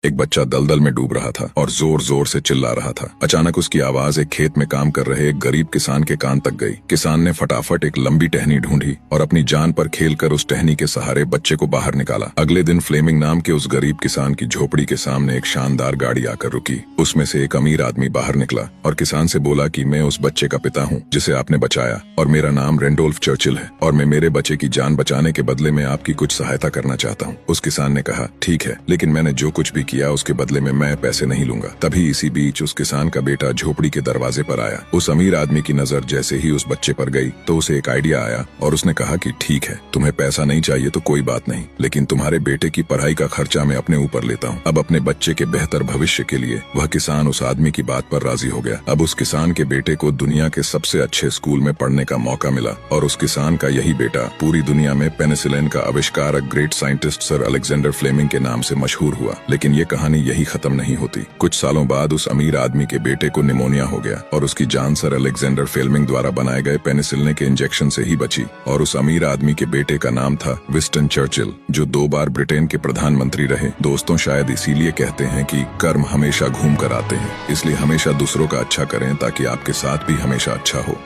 एक बच्चा दलदल में डूब रहा था और जोर जोर से चिल्ला रहा था। अचानक उसकी आवाज एक खेत में काम कर रहे एक गरीब किसान के कान तक गई। किसान ने फटाफट एक लंबी टहनी ढूंढी और अपनी जान पर खेलकर उस टहनी के सहारे बच्चे को बाहर निकाला। अगले दिन फ्लेमिंग नाम के उस गरीब किसान की झोपड़ी के सामने एक शानदार गाड़ी आकर रुकी। उसमें से एक अमीर आदमी बाहर निकला और किसान से बोला कि मैं उस बच्चे का पिता हूँ जिसे आपने बचाया, और मेरा नाम रेंडोल्फ चर्चिल है, और मैं मेरे बच्चे की जान बचाने के बदले में आपकी कुछ सहायता करना चाहता हूँ। उस किसान ने कहा, ठीक है, लेकिन मैंने जो कुछ भी किया उसके बदले में मैं पैसे नहीं लूंगा। तभी इसी बीच उस किसान का बेटा झोपड़ी के दरवाजे पर आया। उस अमीर आदमी की नजर जैसे ही उस बच्चे पर गई तो उसे एक आइडिया आया और उसने कहा कि ठीक है, तुम्हें पैसा नहीं चाहिए तो कोई बात नहीं, लेकिन तुम्हारे बेटे की पढ़ाई का खर्चा मैं अपने ऊपर लेता हूँ। अब अपने बच्चे के बेहतर भविष्य के लिए वह किसान उस आदमी की बात पर राजी हो गया। अब उस किसान के बेटे को दुनिया के सबसे अच्छे स्कूल में पढ़ने का मौका मिला और उस किसान का यही बेटा पूरी दुनिया में पेनिसिलिन का आविष्कारक great scientist sir Alexander Fleming के नाम से मशहूर हुआ। लेकिन ये कहानी यही खत्म नहीं होती। कुछ सालों बाद उस अमीर आदमी के बेटे को निमोनिया हो गया और उसकी जान सर अलेक्जेंडर फ्लेमिंग द्वारा बनाए गए पेनिसिलिन के इंजेक्शन से ही बची। और उस अमीर आदमी के बेटे का नाम था विंस्टन चर्चिल, जो 2 बार ब्रिटेन के प्रधानमंत्री रहे। दोस्तों, शायद इसीलिए कहते हैं कि कर्म हमेशा घूम कर आते हैं। इसलिए हमेशा दूसरों का अच्छा करें ताकि आपके साथ भी हमेशा अच्छा हो।